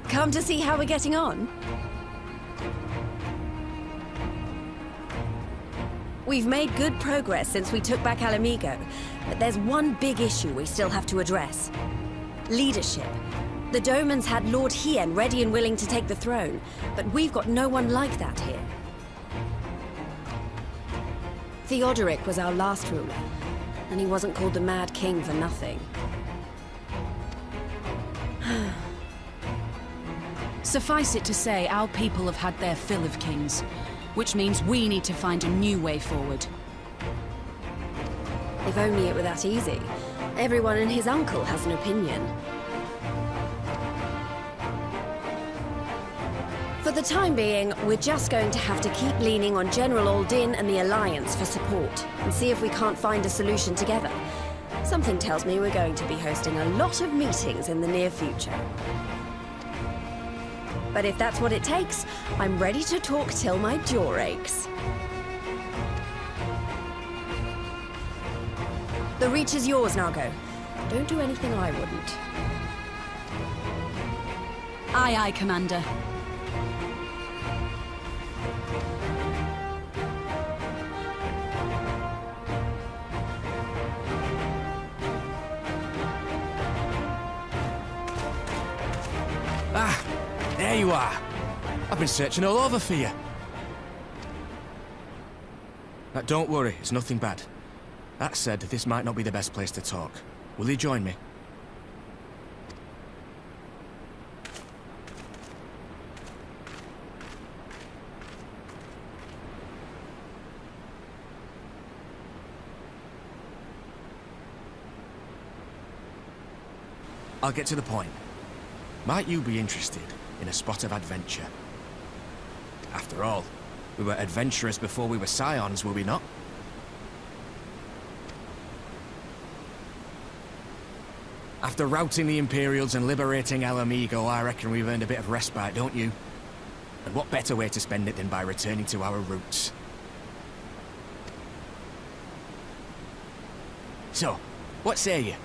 Come to see how we're getting on? We've made good progress since we took back Alamigo, but there's one big issue we still have to address. Leadership. The Domans had Lord Hien ready and willing to take the throne, but we've got no one like that here. Theodoric was our last ruler, and he wasn't called the Mad King for nothing. Suffice it to say, our people have had their fill of kings, which means we need to find a new way forward. If only it were that easy. Everyone and his uncle has an opinion. For the time being, we're just going to have to keep leaning on General Aldin and the Alliance for support, and see if we can't find a solution together. Something tells me we're going to be hosting a lot of meetings in the near future. But if that's what it takes, I'm ready to talk till my jaw aches. The Reach is yours, Nago. Don't do anything I wouldn't. Aye, aye, Commander. Ah, there you are. I've been searching all over for you. Don't worry, it's nothing bad. That said, this might not be the best place to talk. Will you join me? I'll get to the point. Might you be interested in a spot of adventure? After all, we were adventurers before we were scions, were we not? After routing the Imperials and liberating Alamigo, I reckon we've earned a bit of respite, don't you? And what better way to spend it than by returning to our roots? So, what say you?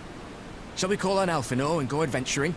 Shall we call on Alphino and go adventuring?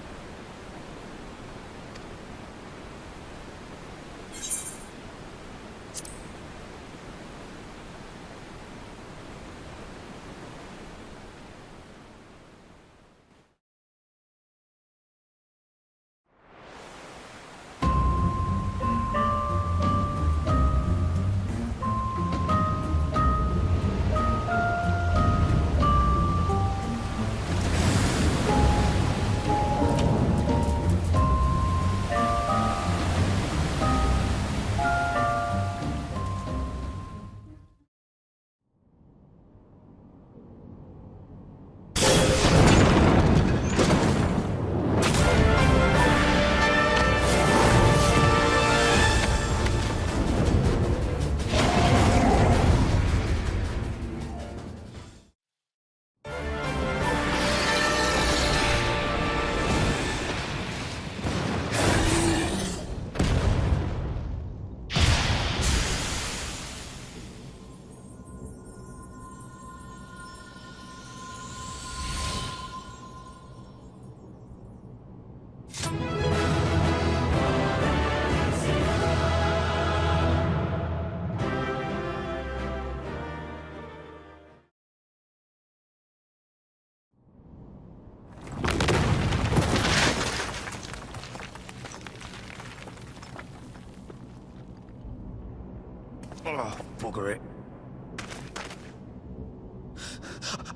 Oh, bugger it.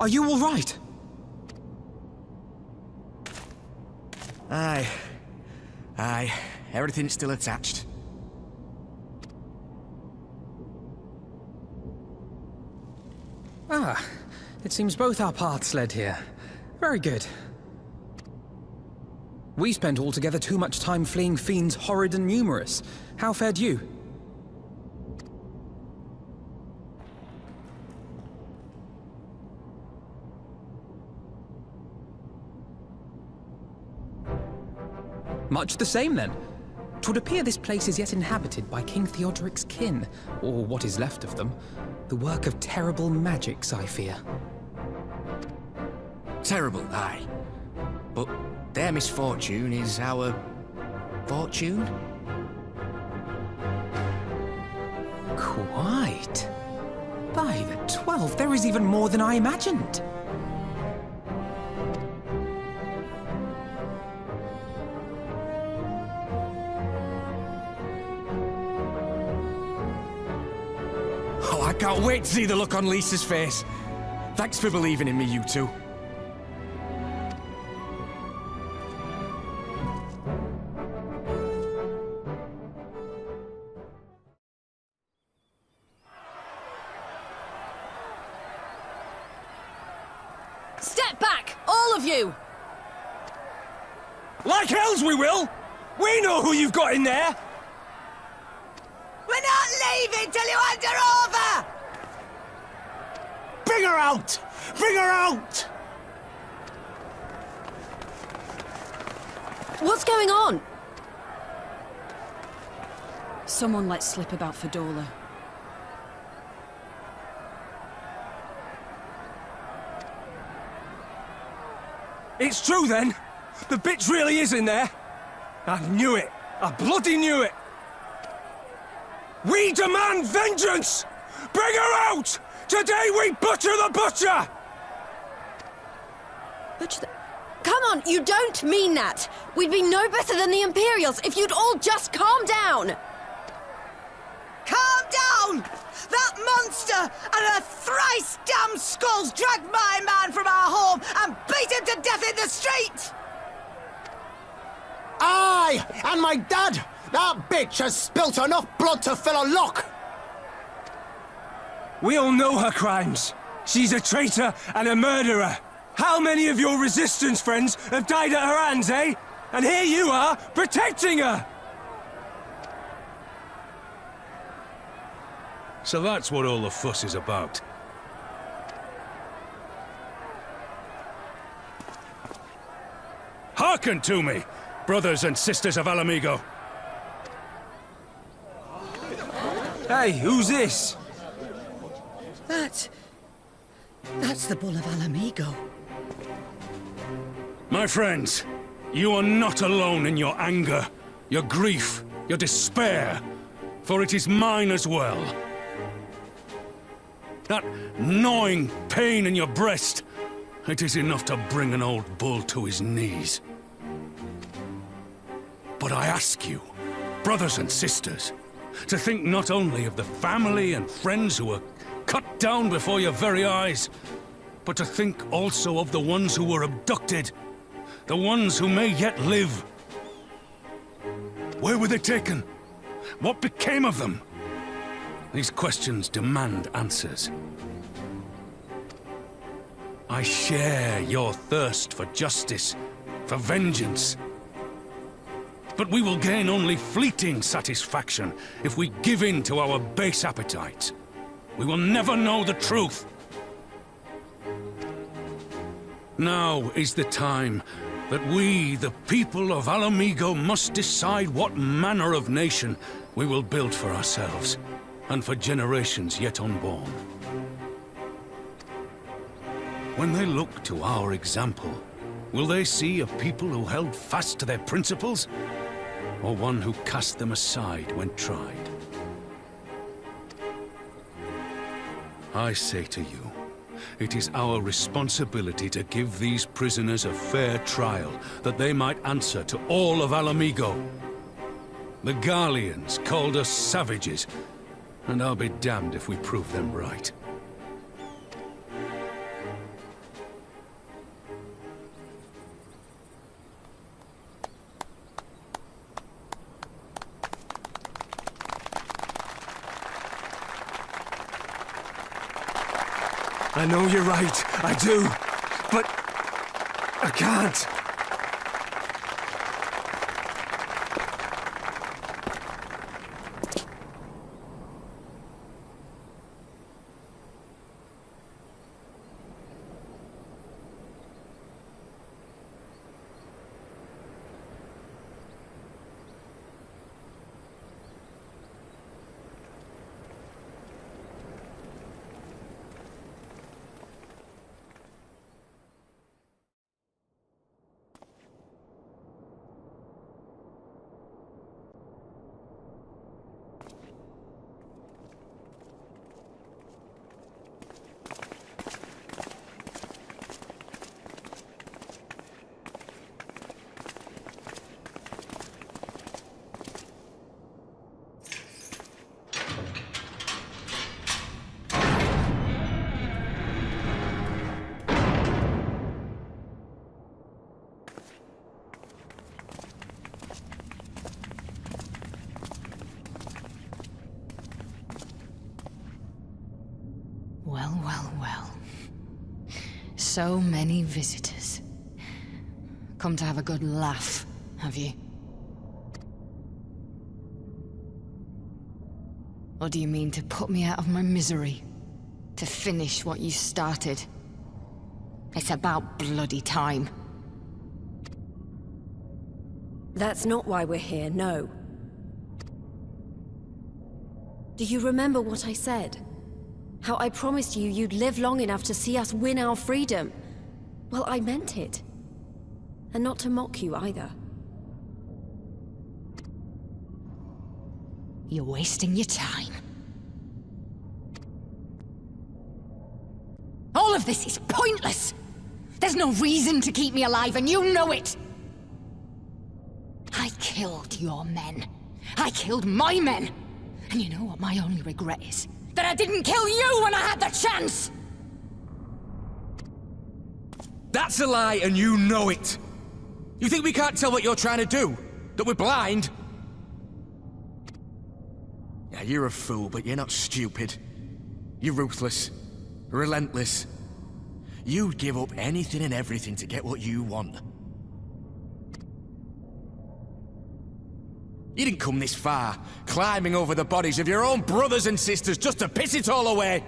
Are you all right? Aye. Aye. Everything's still attached. Ah, it seems both our paths led here. Very good. We spent altogether too much time fleeing fiends horrid and numerous. How fared you? Much the same, then. 'Twould appear this place is yet inhabited by King Theodoric's kin, or what is left of them. The work of terrible magics, I fear. Terrible, aye. But their misfortune is our fortune? Quite. By the 12, there is even more than I imagined. Oh, I can't wait to see the look on Lisa's face. Thanks for believing in me, you two. Step back, all of you! Like hells we will! We know who you've got in there! We're not leaving till you hand her over! Bring her out! Bring her out! What's going on? Someone let slip about Fedora. It's true then! The bitch really is in there! I knew it! I bloody knew it! We demand vengeance! Bring her out! Today we butcher the butcher! Butcher the... Come on, you don't mean that! We'd be no better than the Imperials if you'd all just calm down! Calm down! That monster and her thrice damned skulls dragged my man from our home and beat him to death in the street! Aye! And my dad! That bitch has spilt enough blood to fill a lock! We all know her crimes. She's a traitor and a murderer. How many of your resistance friends have died at her hands, eh? And here you are, protecting her! So that's what all the fuss is about. Hearken to me, brothers and sisters of Alamigo. Hey, who's this? That's the Bull of Alamigo. My friends, you are not alone in your anger, your grief, your despair, for it is mine as well. That gnawing pain in your breast, it is enough to bring an old bull to his knees. But I ask you, brothers and sisters, to think not only of the family and friends who were cut down before your very eyes, but to think also of the ones who were abducted, the ones who may yet live. Where were they taken? What became of them? These questions demand answers. I share your thirst for justice, for vengeance. But we will gain only fleeting satisfaction if we give in to our base appetites. We will never know the truth. Now is the time that we, the people of Alamigo, must decide what manner of nation we will build for ourselves, and for generations yet unborn. When they look to our example, will they see a people who held fast to their principles, or one who cast them aside when tried? I say to you, it is our responsibility to give these prisoners a fair trial, that they might answer to all of Alamigo. The Garleans called us savages, and I'll be damned if we prove them right. I know you're right, I do, but I can't. So many visitors. Come to have a good laugh, have you? Or do you mean to put me out of my misery? To finish what you started? It's about bloody time. That's not why we're here, no. Do you remember what I said? How I promised you you'd live long enough to see us win our freedom? Well, I meant it. And not to mock you either. You're wasting your time. All of this is pointless! There's no reason to keep me alive, and you know it! I killed your men. I killed my men! And you know what my only regret is? That I didn't kill you when I had the chance! That's a lie, and you know it! You think we can't tell what you're trying to do? That we're blind? Yeah, you're a fool, but you're not stupid. You're ruthless. Relentless. You'd give up anything and everything to get what you want. You didn't come this far, climbing over the bodies of your own brothers and sisters just to piss it all away.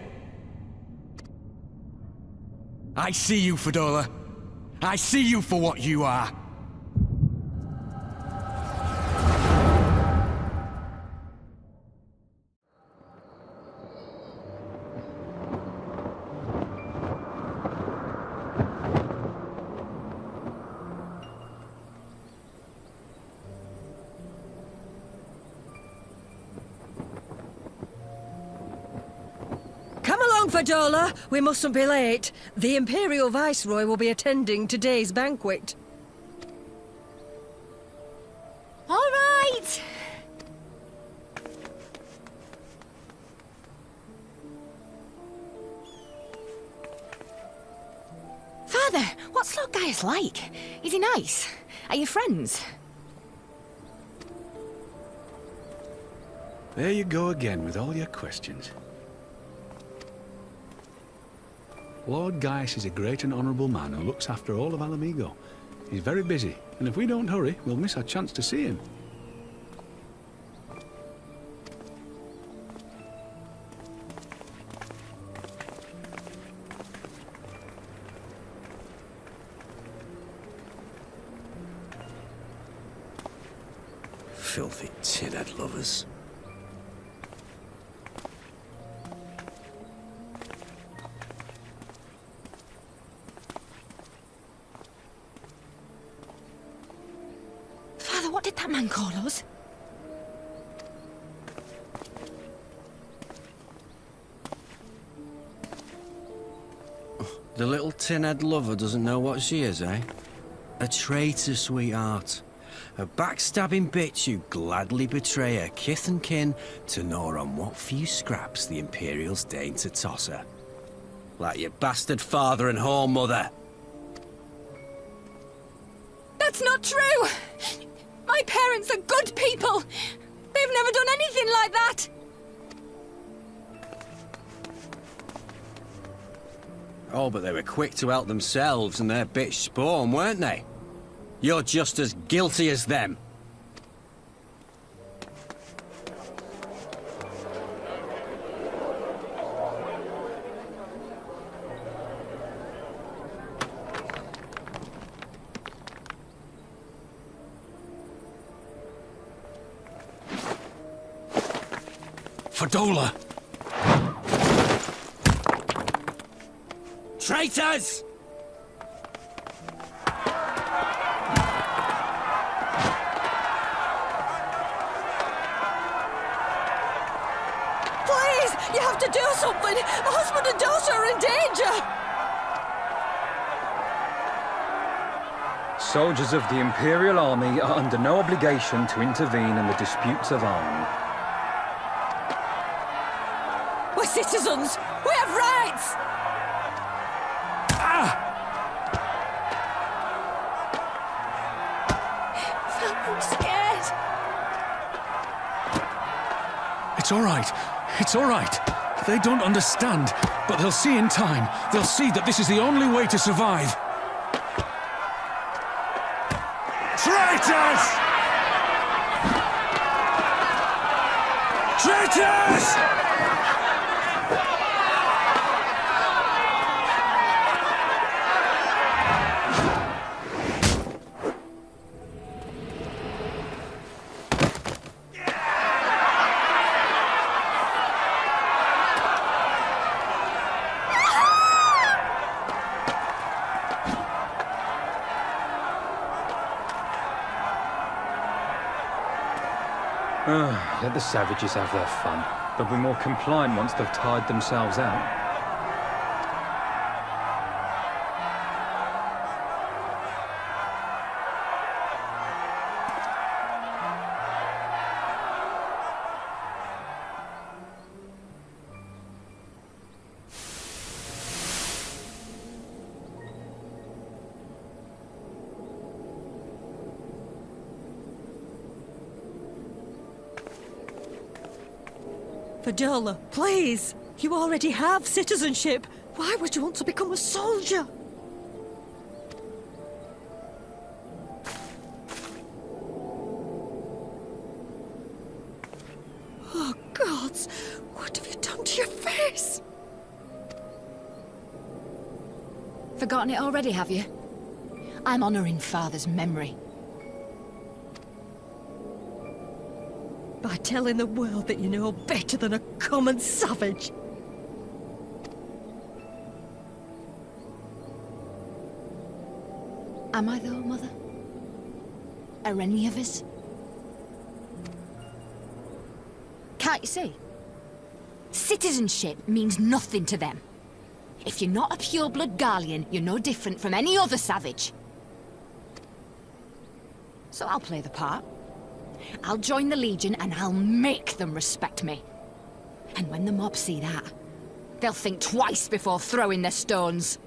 I see you, Fadola. I see you for what you are. Fadola, we mustn't be late. The Imperial Viceroy will be attending today's banquet. All right! Father, what's Lord Gaius like? Is he nice? Are you friends? There you go again with all your questions. Lord Gaius is a great and honourable man who looks after all of Alamigo. He's very busy, and if we don't hurry, we'll miss our chance to see him. Filthy tin-head lovers. What did that man call us? The little tin-head lover doesn't know what she is, eh? A traitor, sweetheart. A backstabbing bitch who'd gladly betray her kith and kin to gnaw on what few scraps the Imperials deign to toss her. Like your bastard father and whore mother. That's not true! My parents are good people! They've never done anything like that! Oh, but they were quick to help themselves and their bitch spawn, weren't they? You're just as guilty as them. Fadola! Traitors! Please! You have to do something! My husband and daughter are in danger! Soldiers of the Imperial Army are under no obligation to intervene in the disputes of army. We're citizens! We have rights! I'm scared. It's all right. It's all right. They don't understand. But they'll see in time. They'll see that this is the only way to survive. Traitors! Traitors! Let the savages have their fun. They'll be more compliant once they've tired themselves out. Vidola, please! You already have citizenship. Why would you want to become a soldier? Oh, gods! What have you done to your face? Forgotten it already, have you? I'm honoring Father's memory. By telling the world that you know better than a common savage. Am I though, Mother? Are any of us? Can't you see? Citizenship means nothing to them. If you're not a pure-blood Garlean, you're no different from any other savage. So I'll play the part. I'll join the Legion and I'll make them respect me. And when the mob see that, they'll think twice before throwing their stones.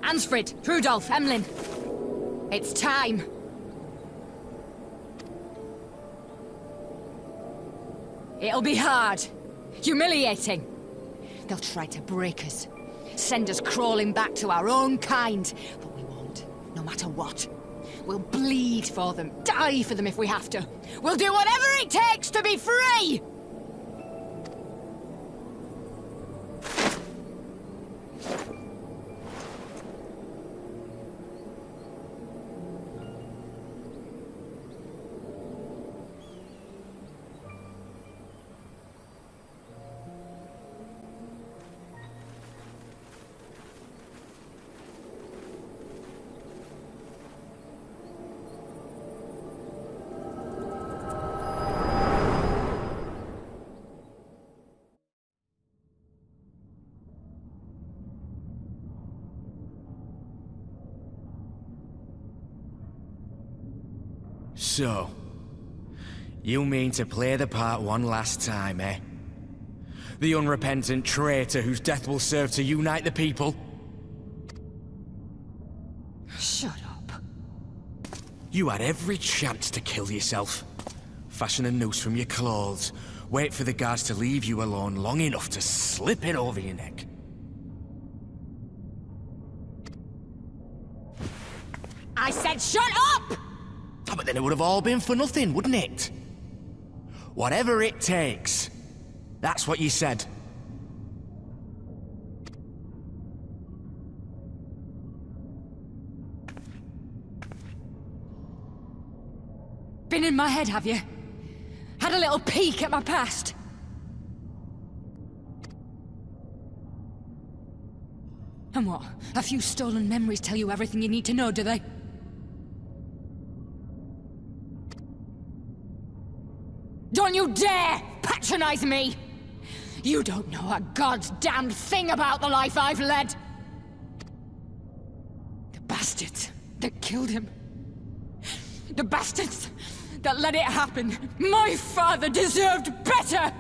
Ansfrid, Rudolph, Emlyn. It's time. It'll be hard. Humiliating. They'll try to break us. Send us crawling back to our own kind. But we won't, no matter what. We'll bleed for them, die for them if we have to. We'll do whatever it takes to be free! So, you mean to play the part one last time, eh? The unrepentant traitor whose death will serve to unite the people? Shut up. You had every chance to kill yourself. Fashion a noose from your clothes, wait for the guards to leave you alone long enough to slip it over your neck. I said shut up! Oh, but then it would have all been for nothing, wouldn't it? Whatever it takes. That's what you said. Been in my head, have you? Had a little peek at my past? And what? A few stolen memories tell you everything you need to know, do they? Don't you dare patronize me! You don't know a goddamn thing about the life I've led! The bastards that killed him. The bastards that let it happen. My father deserved better!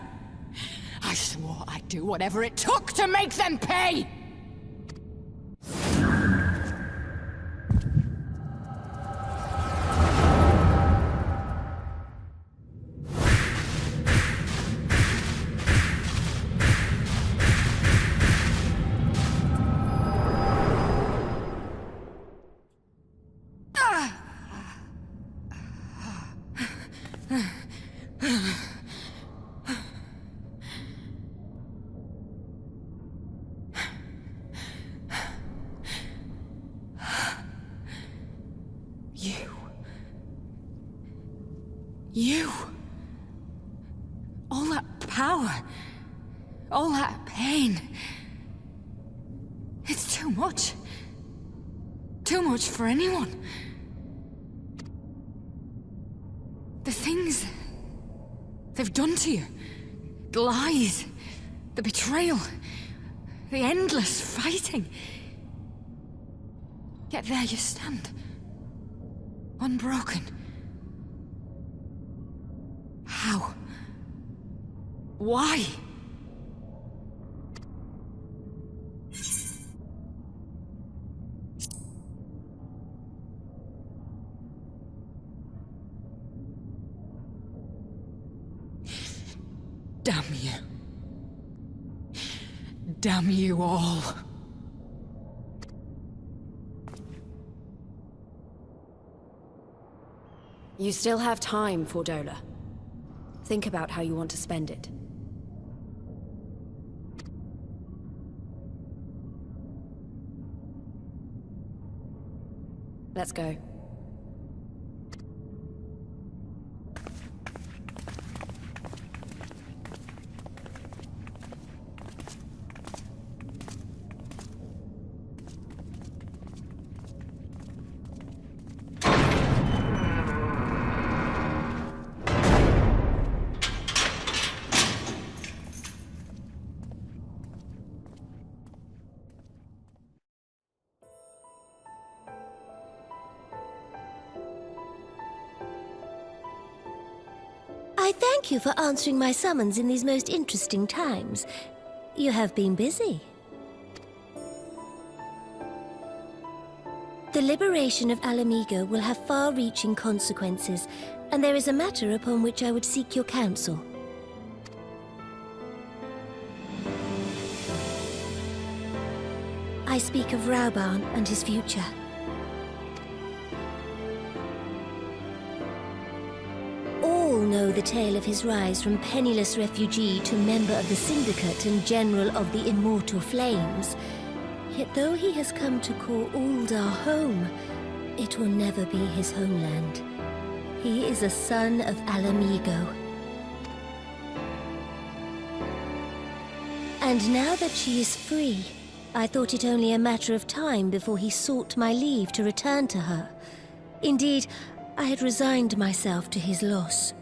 I swore I'd do whatever it took to make them pay! You. All that power. All that pain. It's too much. Too much for anyone. The things they've done to you. The lies. The betrayal. The endless fighting. Yet there you stand. Unbroken. How? Why? Damn you. Damn you all. You still have time, Fordola. Think about how you want to spend it. Let's go. I thank you for answering my summons in these most interesting times. You have been busy. The liberation of Alamigo will have far-reaching consequences, and there is a matter upon which I would seek your counsel. I speak of Rauban and his future. All know the tale of his rise from penniless refugee to member of the Syndicate and General of the Immortal Flames. Yet though he has come to call Uldar home, it will never be his homeland. He is a son of Alamigo. And now that she is free, I thought it only a matter of time before he sought my leave to return to her. Indeed, I had resigned myself to his loss.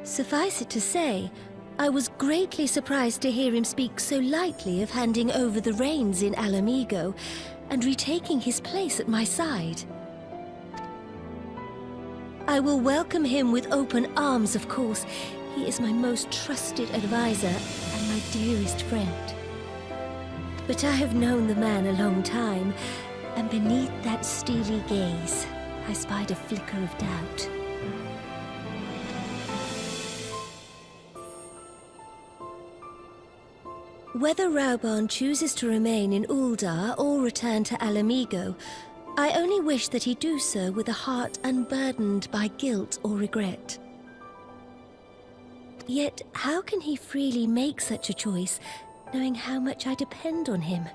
Suffice it to say, I was greatly surprised to hear him speak so lightly of handing over the reins in Alamigo and retaking his place at my side. I will welcome him with open arms, of course. He is my most trusted advisor and my dearest friend. But I have known the man a long time, and beneath that steely gaze, I spied a flicker of doubt. Whether Rauban chooses to remain in Uldar or return to Alamigo, I only wish that he do so with a heart unburdened by guilt or regret. Yet, how can he freely make such a choice, knowing how much I depend on him?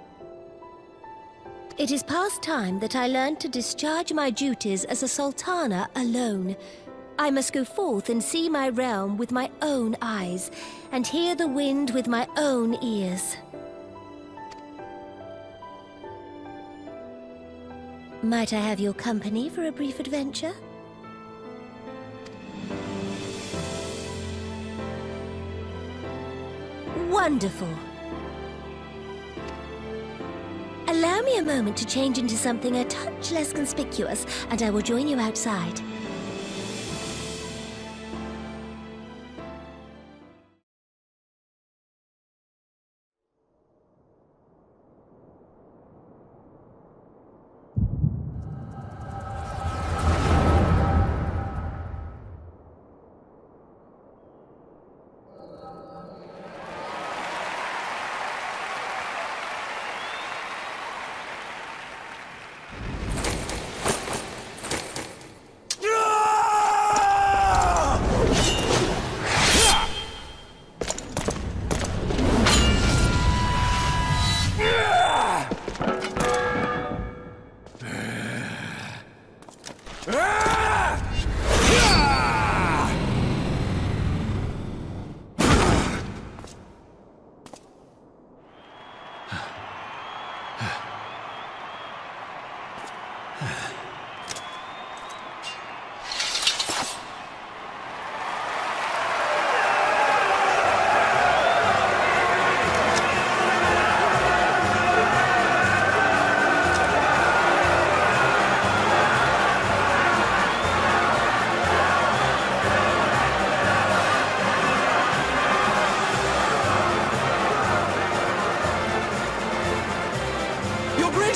It is past time that I learned to discharge my duties as a Sultana alone. I must go forth and see my realm with my own eyes, and hear the wind with my own ears. Might I have your company for a brief adventure? Wonderful! Allow me a moment to change into something a touch less conspicuous, and I will join you outside.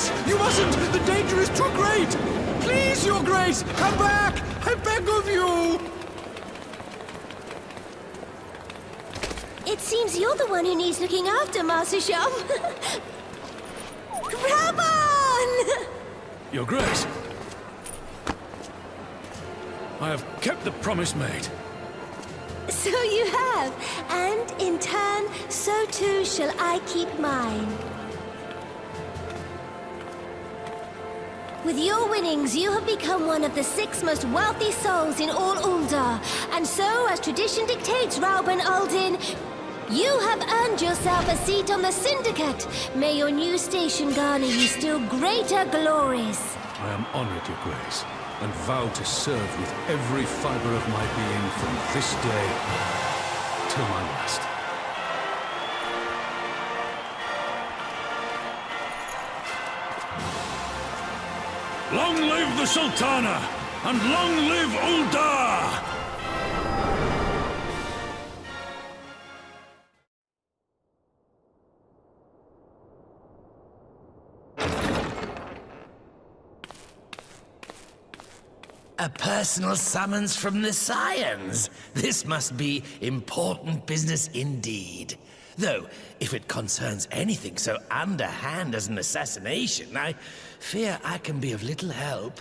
Grace! You mustn't! The danger is too great! Please, Your Grace! Come back! I beg of you! It seems you're the one who needs looking after, Master Sham. Grab on! Your Grace! I have kept the promise made. So you have, and in turn, so too shall I keep mine. With your winnings, you have become one of the 6 most wealthy souls in all Uldar, and so, as tradition dictates, Rauben Aldin, you have earned yourself a seat on the Syndicate. May your new station garner you still greater glories. I am honored, Your Grace, and vow to serve with every fiber of my being from this day till my last. Long live the Sultana, and long live Uldar! A personal summons from the Scions. This must be important business indeed. Though, if it concerns anything so underhand as an assassination, I fear I can be of little help.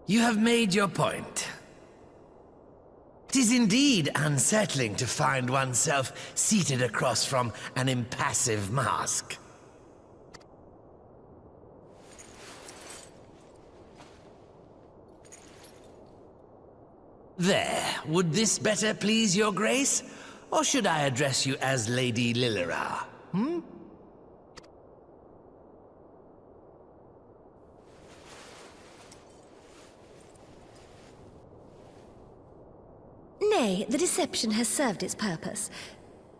You have made your point. It is indeed unsettling to find oneself seated across from an impassive mask. There, would this better please your grace? Or should I address you as Lady Lilira? Nay, the deception has served its purpose.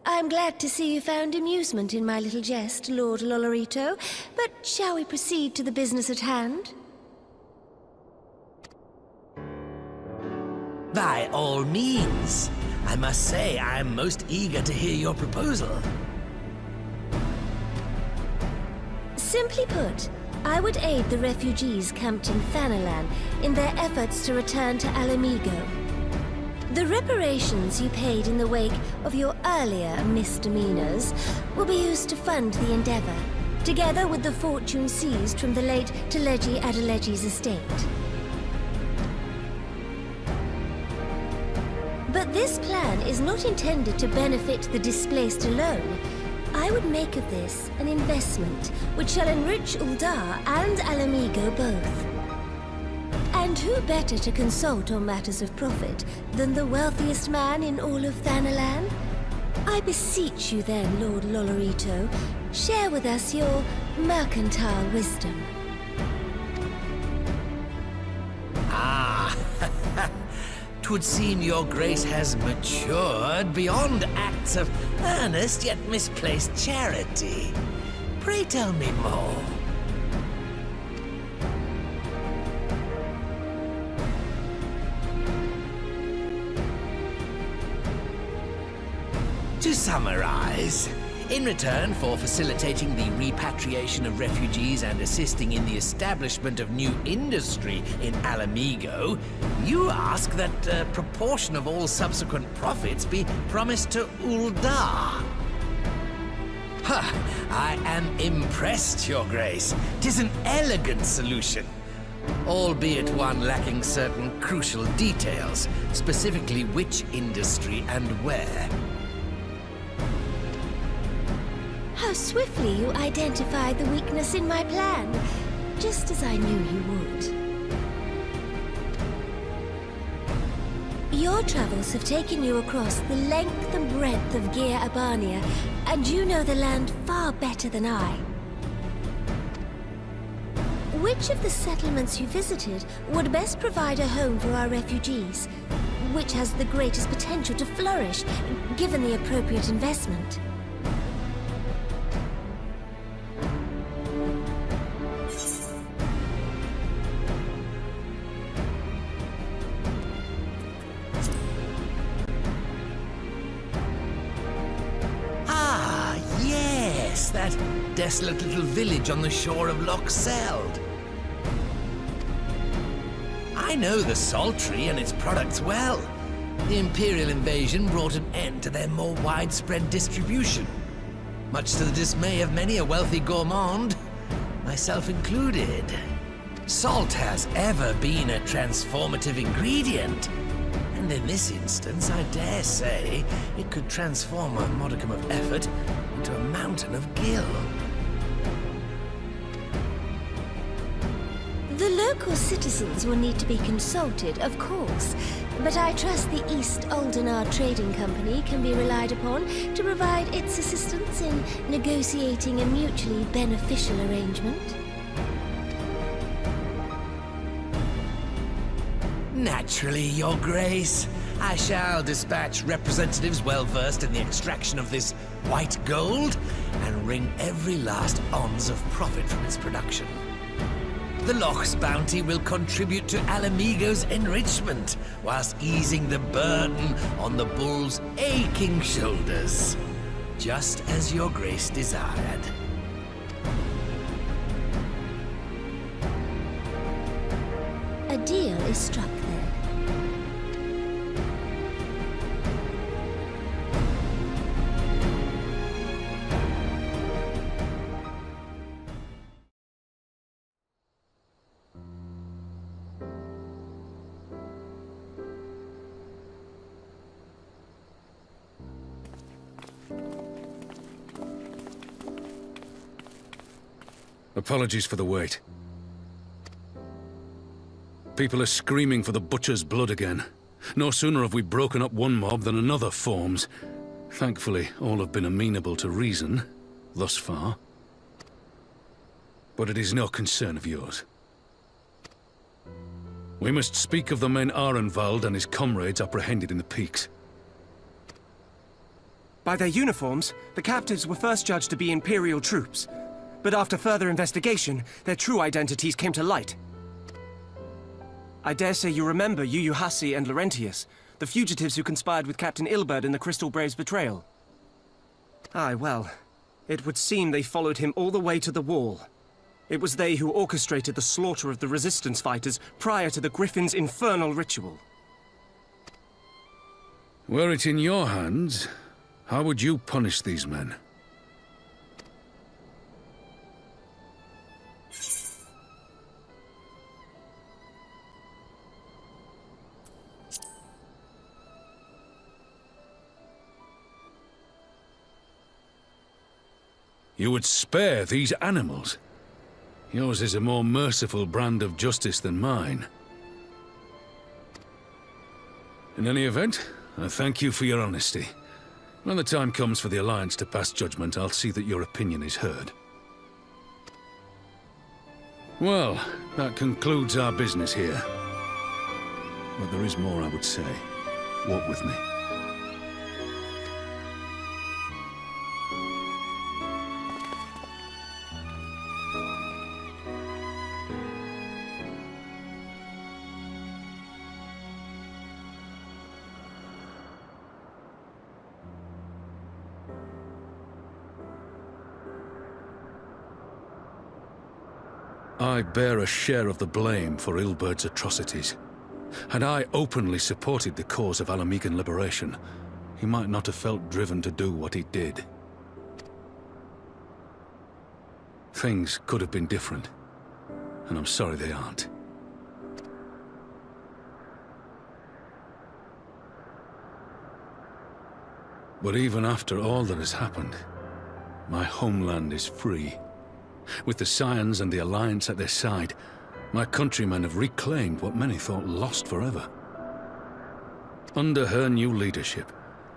I'm glad to see you found amusement in my little jest, Lord Lolorito, but shall we proceed to the business at hand? By all means. I must say I'm most eager to hear your proposal. Simply put, I would aid the refugees camped in Thanalan in their efforts to return to Alamigo. The reparations you paid in the wake of your earlier misdemeanors will be used to fund the endeavor, together with the fortune seized from the late Teleji Adeleji's estate. But this plan is not intended to benefit the displaced alone. I would make of this an investment which shall enrich Uldar and Alamigo both. And who better to consult on matters of profit than the wealthiest man in all of Thanalan? I beseech you then, Lord Lolorito, share with us your mercantile wisdom. Ah, 'twould seem your grace has matured beyond acts of earnest yet misplaced charity. Pray tell me more. To summarize, in return for facilitating the repatriation of refugees and assisting in the establishment of new industry in Alamigo, you ask that a proportion of all subsequent profits be promised to Uldar. Ha! I am impressed, Your Grace. 'Tis an elegant solution, albeit one lacking certain crucial details, specifically which industry and where. How swiftly you identified the weakness in my plan, just as I knew you would. Your travels have taken you across the length and breadth of Gir Abania, and you know the land far better than I. Which of the settlements you visited would best provide a home for our refugees? Which has the greatest potential to flourish, given the appropriate investment? That desolate little village on the shore of Loch Seld. I know the Saltry and its products well. The Imperial invasion brought an end to their more widespread distribution, much to the dismay of many a wealthy gourmand, myself included. Salt has ever been a transformative ingredient, and in this instance, I dare say, it could transform a modicum of effort into a mountain of gill. The local citizens will need to be consulted, of course, but I trust the East Aldenar Trading Company can be relied upon to provide its assistance in negotiating a mutually beneficial arrangement. Naturally, Your Grace. I shall dispatch representatives well-versed in the extraction of this white gold and wring every last ounce of profit from its production. The Loch's bounty will contribute to Alamigo's enrichment, whilst easing the burden on the bull's aching shoulders, just as Your Grace desired. A deal is struck then. Apologies for the wait. People are screaming for the butcher's blood again. No sooner have we broken up one mob than another forms. Thankfully, all have been amenable to reason, thus far. But it is no concern of yours. We must speak of the men Arenvald and his comrades apprehended in the peaks. By their uniforms, the captives were first judged to be Imperial troops. But after further investigation, their true identities came to light. I dare say you remember Yuyuhasi and Laurentius, the fugitives who conspired with Captain Ilberd in the Crystal Brave's betrayal. Aye, well, it would seem they followed him all the way to the wall. It was they who orchestrated the slaughter of the Resistance fighters prior to the Griffin's infernal ritual. Were it in your hands, how would you punish these men? You would spare these animals? Yours is a more merciful brand of justice than mine. In any event, I thank you for your honesty. When the time comes for the Alliance to pass judgment, I'll see that your opinion is heard. Well, that concludes our business here. But there is more I would say. Walk with me. I bear a share of the blame for Ilberd's atrocities. Had I openly supported the cause of Alamigan liberation, he might not have felt driven to do what he did. Things could have been different, and I'm sorry they aren't. But even after all that has happened, my homeland is free. With the Scions and the Alliance at their side, my countrymen have reclaimed what many thought lost forever. Under her new leadership,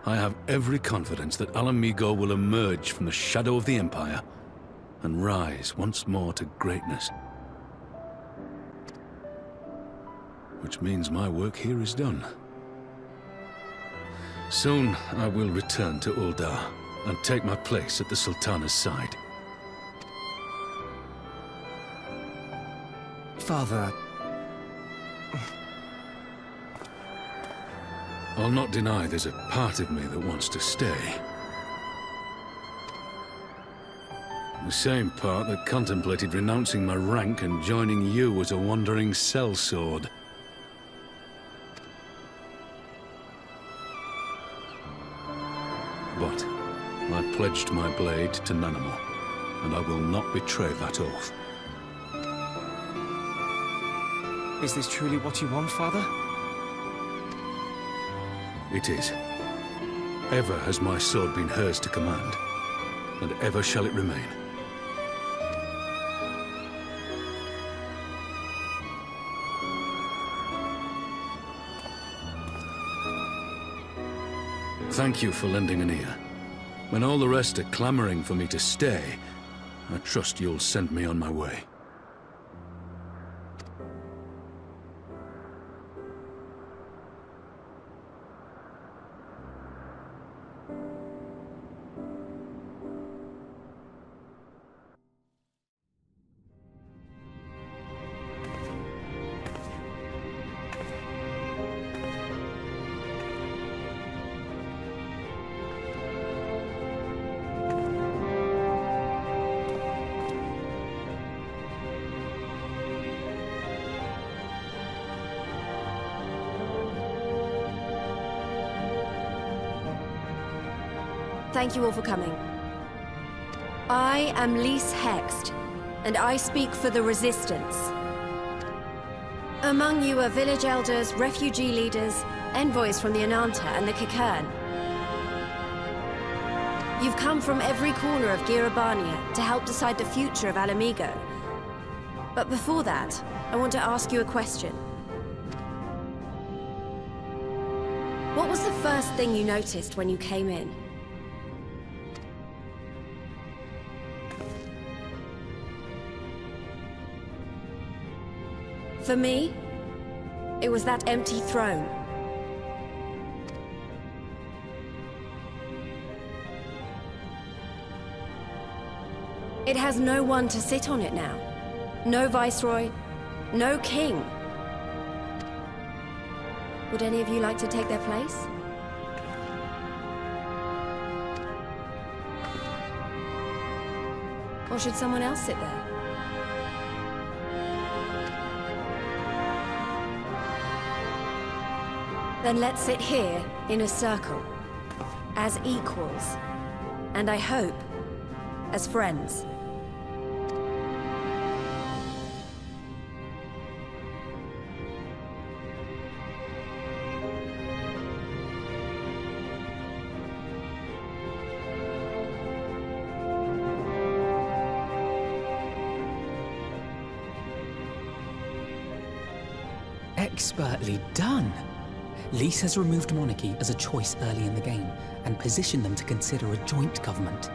I have every confidence that Alamigo will emerge from the shadow of the Empire and rise once more to greatness. which means my work here is done. Soon I will return to Uldar and take my place at the Sultana's side. Father... I'll not deny there's a part of me that wants to stay. The same part that contemplated renouncing my rank and joining you as a wandering sellsword. But I pledged my blade to Nanamo, and I will not betray that oath. Is this truly what you want, Father? It is. Ever has my sword been hers to command, and ever shall it remain. Thank you for lending an ear. When all the rest are clamoring for me to stay, I trust you'll send me on my way. Thank you all for coming. I am Lys Hext, and I speak for the Resistance. Among you are village elders, refugee leaders, envoys from the Ananta and the Kikern. You've come from every corner of Girabania to help decide the future of Alamigo. But before that, I want to ask you a question. What was the first thing you noticed when you came in? For me, it was that empty throne. It has no one to sit on it now. No viceroy, no king. Would any of you like to take their place? Or should someone else sit there? Then let's sit here in a circle, as equals, and I hope, as friends. Expertly done. Lys has removed monarchy as a choice early in the game, and positioned them to consider a joint government.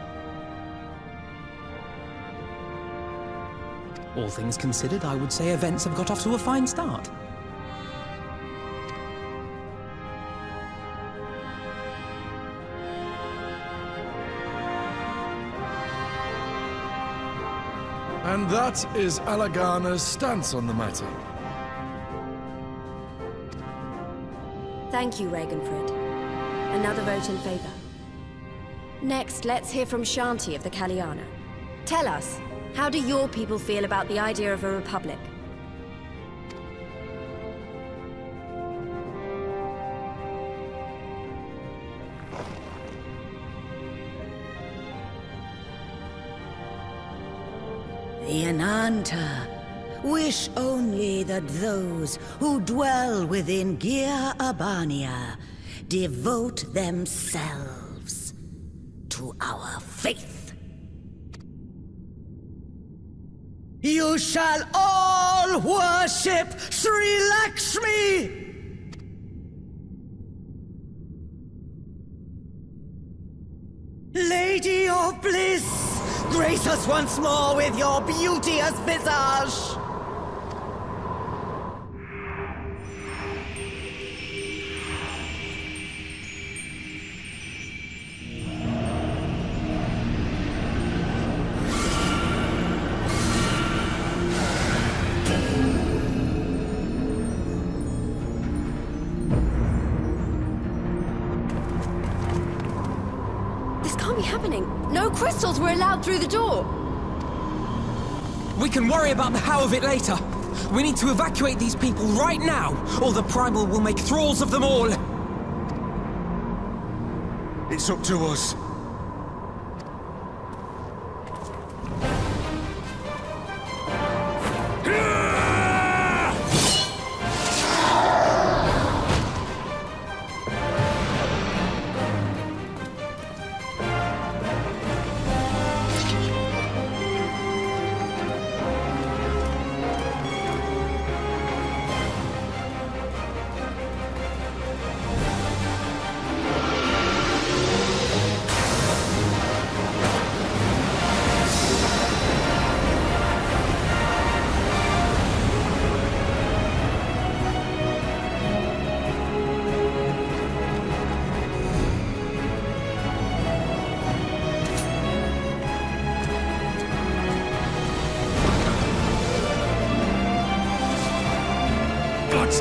All things considered, I would say events have got off to a fine start. And that is Alagana's stance on the matter. Thank you, Ragenfrid. Another vote in favor. Next, let's hear from Shanti of the Kaliana. Tell us, how do your people feel about the idea of a republic? The Ananta wish only that those who dwell within Girabania devote themselves to our faith. You shall all worship Sri Lakshmi! Lady of Bliss, grace us once more with your beauteous visage! No crystals were allowed through the door! We can worry about the how of it later. We need to evacuate these people right now, or the Primal will make thralls of them all! It's up to us.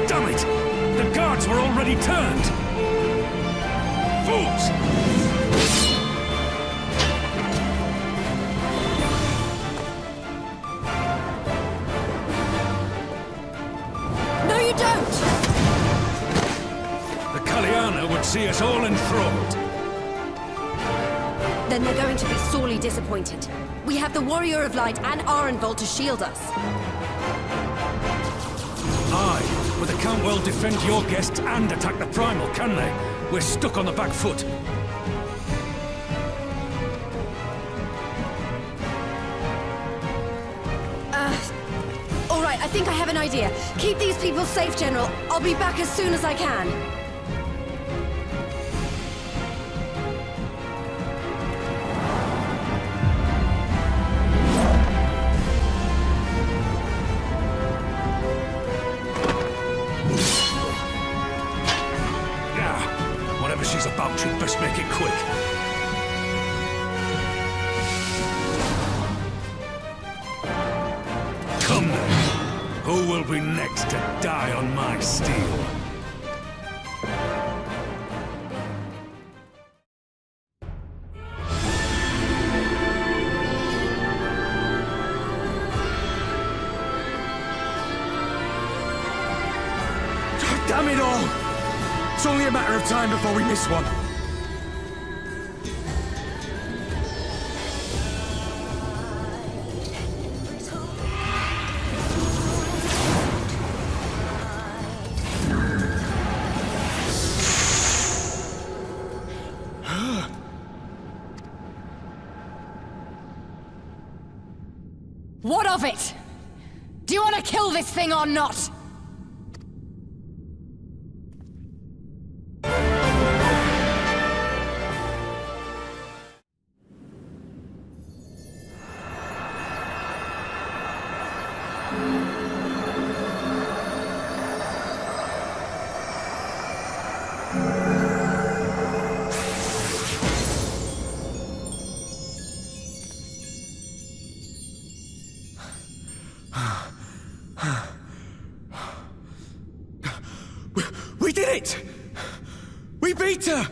Damn it! The guards were already turned! Fools! No, you don't! The Kaliana would see us all enthralled. Then they're going to be sorely disappointed. We have the Warrior of Light and Arenvold to shield us. Aye. But they can't well defend your guests and attack the Primal, can they? We're stuck on the back foot. All right, I think I have an idea. Keep these people safe, General. I'll be back as soon as I can. She's about, she'd best make it quick. Come then. Who will be next to die on my steel? Damn it all! It's only a matter of time before we miss one. What of it? Do you want to kill this thing or not? We did it! We beat her!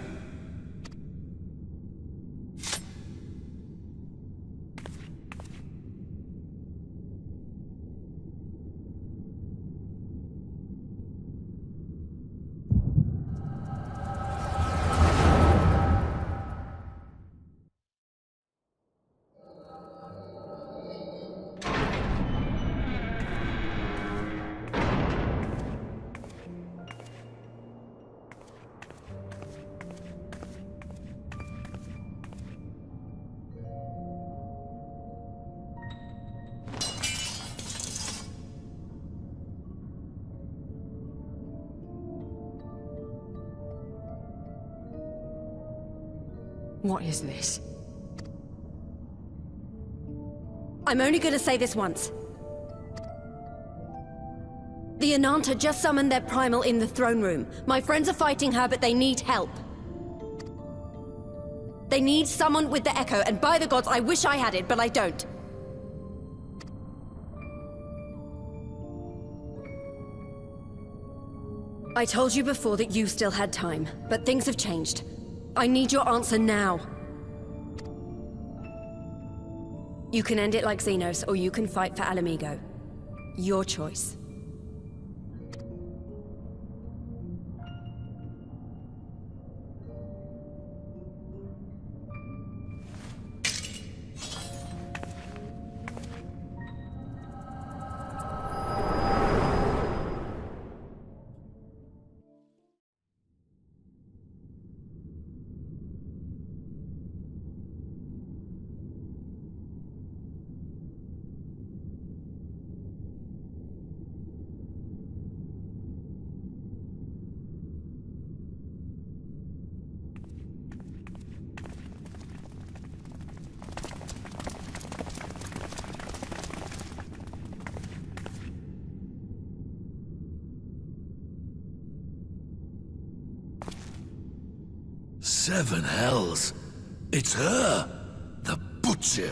What is this? I'm only gonna say this once. The Ananta just summoned their primal in the throne room. My friends are fighting her, but they need help. They need someone with the Echo, and by the gods, I wish I had it, but I don't. I told you before that you still had time, but things have changed. I need your answer now. You can end it like Xenos, or you can fight for Alamigo. Your choice. Seven hells! It's her! The Butcher!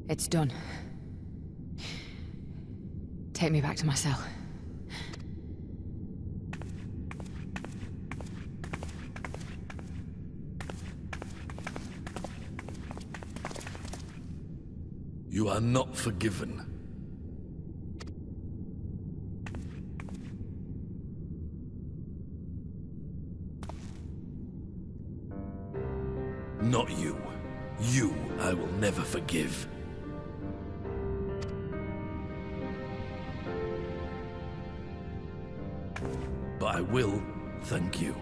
It's done. Take me back to my cell. You are not forgiven. Not you. You I will never forgive. But I will thank you.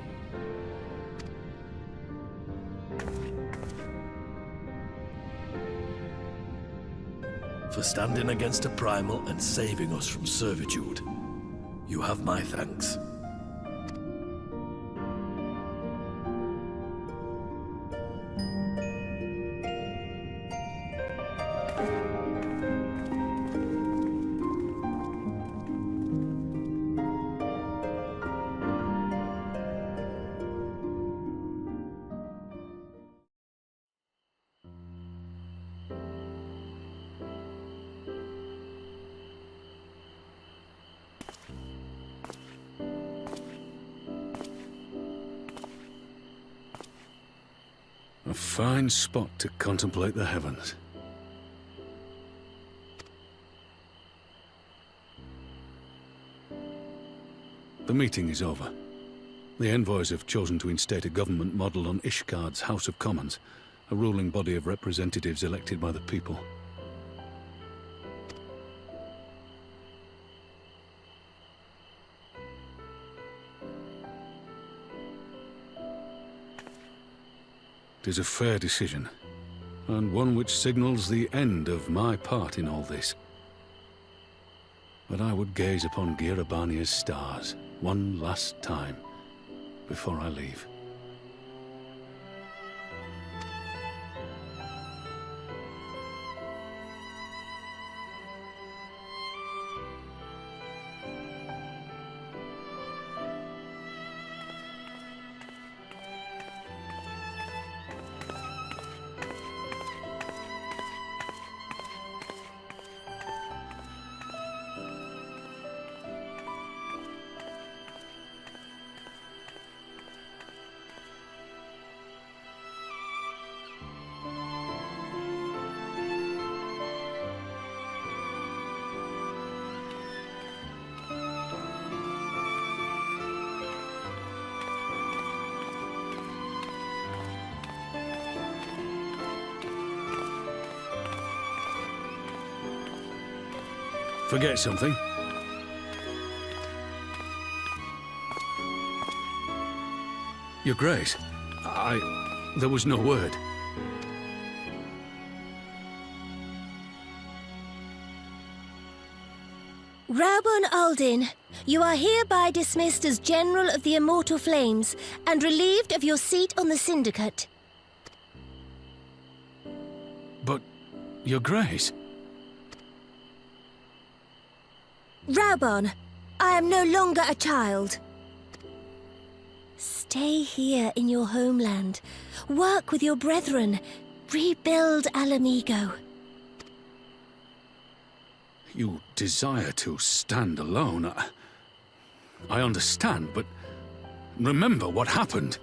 For standing against a primal and saving us from servitude. You have my thanks. A fine spot to contemplate the heavens. The meeting is over. The envoys have chosen to instate a government modelled on Ishgard's House of Commons, a ruling body of representatives elected by the people. It is a fair decision, and one which signals the end of my part in all this. But I would gaze upon Girabania's stars one last time before I leave. Forget something? Your Grace, there was no word. Raubon Aldin, you are hereby dismissed as General of the Immortal Flames and relieved of your seat on the Syndicate. But, Your Grace... Raubon, I am no longer a child. Stay here in your homeland. Work with your brethren. Rebuild Alamigo. You desire to stand alone. I understand, but remember what happened.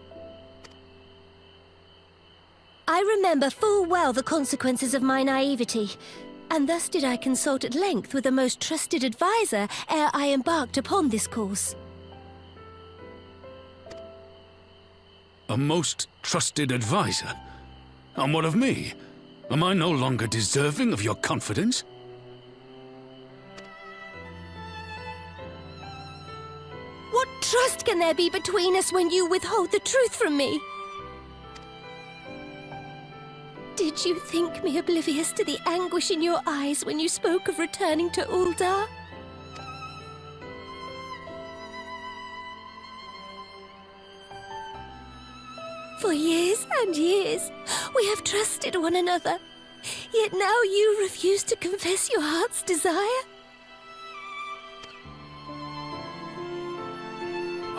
I remember full well the consequences of my naivety, and thus did I consult at length with a most trusted advisor ere I embarked upon this course. A most trusted advisor? And what of me? Am I no longer deserving of your confidence? What trust can there be between us when you withhold the truth from me? Did you think me oblivious to the anguish in your eyes when you spoke of returning to Uldar? For years and years, we have trusted one another. Yet now you refuse to confess your heart's desire?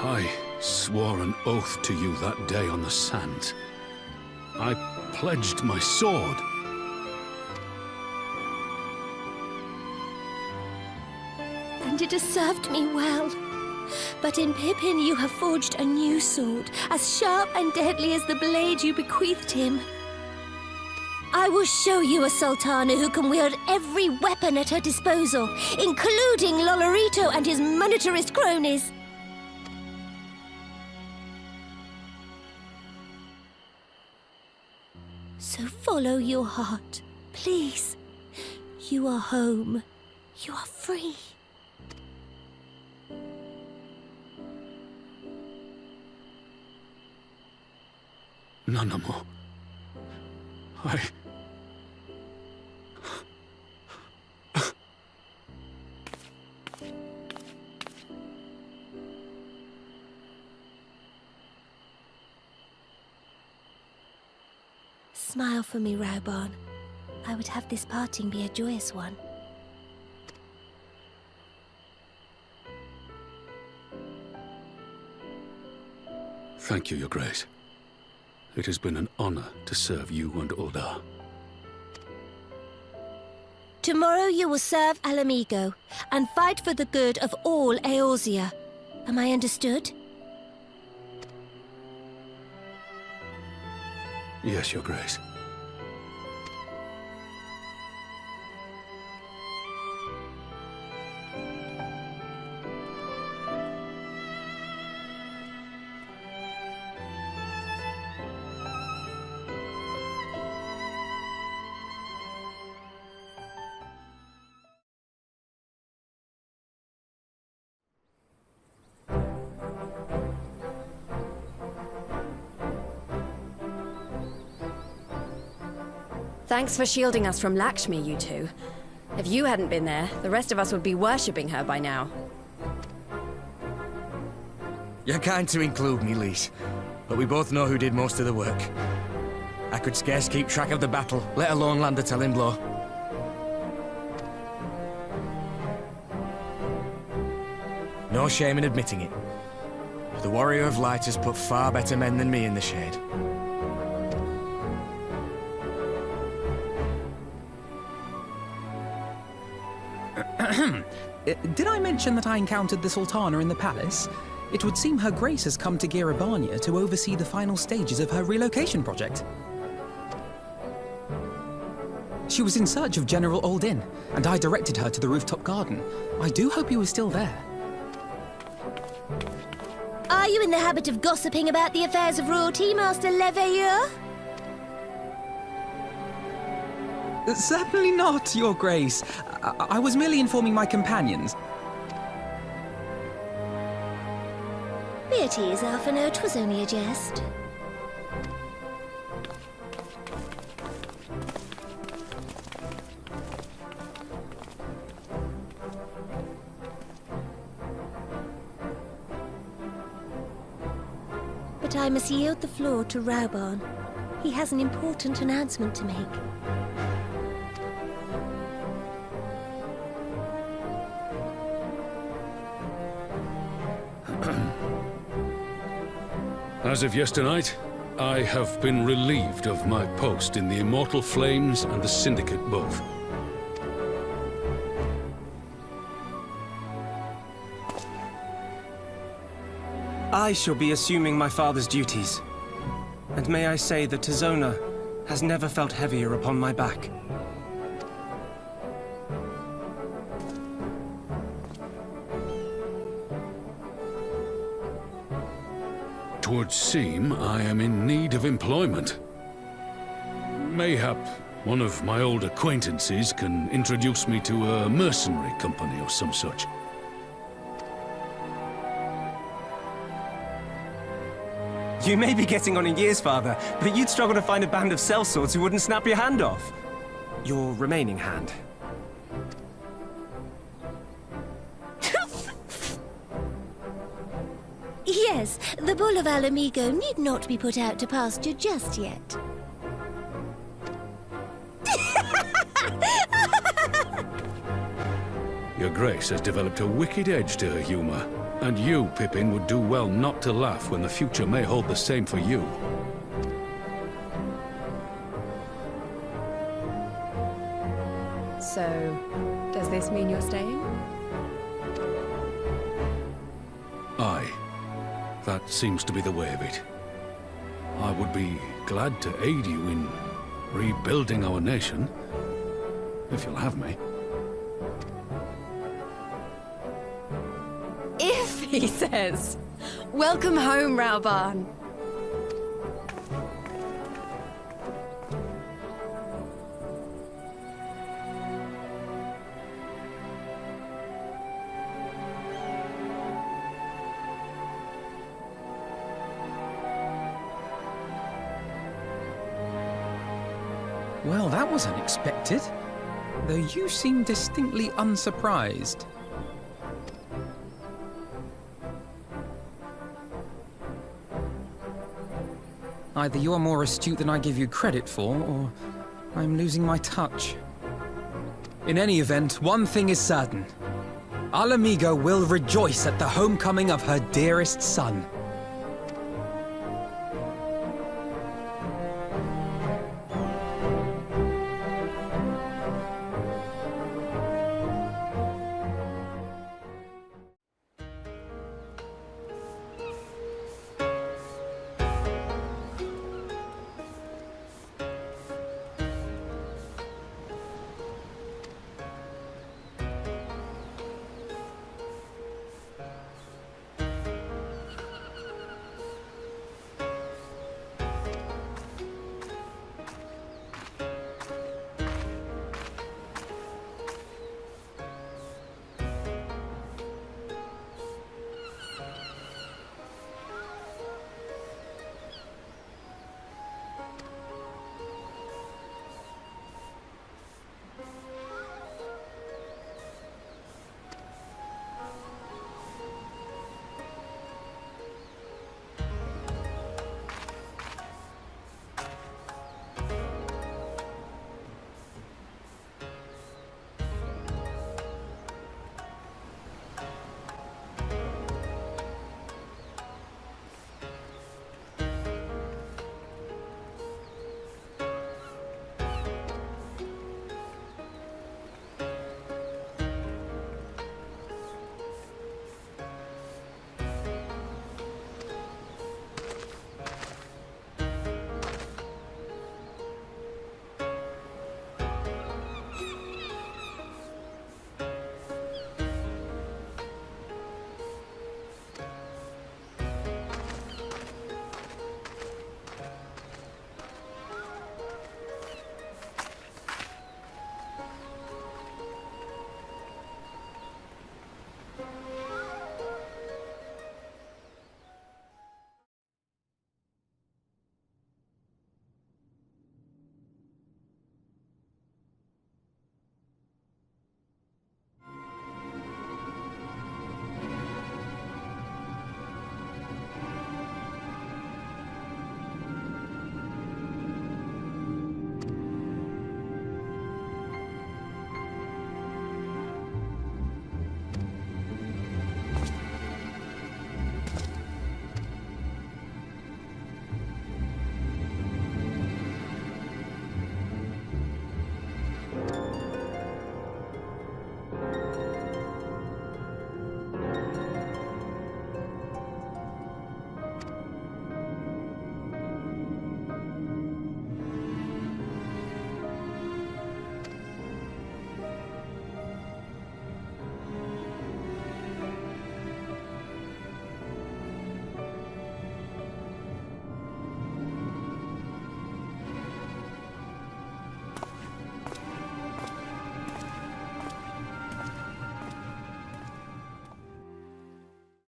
I swore an oath to you that day on the sands. I pledged my sword. And it has served me well. But in Pippin you have forged a new sword, as sharp and deadly as the blade you bequeathed him. I will show you a Sultana who can wield every weapon at her disposal, including Lolorito and his monetarist cronies. So follow your heart, please. You are home. You are free. Nanamo. Smile for me, Raubon. I would have this parting be a joyous one. Thank you, Your Grace. It has been an honor to serve you and Uldar. Tomorrow you will serve Alamigo and fight for the good of all Eorzea. Am I understood? Yes, Your Grace. Thanks for shielding us from Lakshmi, you two. If you hadn't been there, the rest of us would be worshipping her by now. You're kind to include me, Lise, but we both know who did most of the work. I could scarce keep track of the battle, let alone land a telling blow. No shame in admitting it. The Warrior of Light has put far better men than me in the shade. Did I mention that I encountered the Sultana in the palace? It would seem Her Grace has come to Girabania to oversee the final stages of her relocation project. She was in search of General Aldin, and I directed her to the rooftop garden. I do hope he was still there. Are you in the habit of gossiping about the affairs of royalty, Master Leveilleur? Certainly not, Your Grace. I was merely informing my companions. Be at ease, Alphino. 'Twas only a jest. but I must yield the floor to Raubarn. He has an important announcement to make. As of yesternight, I have been relieved of my post in the Immortal Flames and the Syndicate both. I shall be assuming my father's duties. And may I say that Tizona has never felt heavier upon my back. Twould seem I am in need of employment. Mayhap one of my old acquaintances can introduce me to a mercenary company or some such. You may be getting on in years, father, but you'd struggle to find a band of sellswords who wouldn't snap your hand off. Your remaining hand. Yes, the Bull of Alamigo need not be put out to pasture just yet. Your Grace has developed a wicked edge to her humor. And you, Pippin, would do well not to laugh when the future may hold the same for you. So, does this mean you're staying? Aye. That seems to be the way of it. I would be glad to aid you in rebuilding our nation, if you'll have me. If, he says. Welcome home, Raubarn. Well, that was unexpected. Though you seem distinctly unsurprised. Either you're more astute than I give you credit for, or I'm losing my touch. In any event, one thing is certain. Alamigo will rejoice at the homecoming of her dearest son.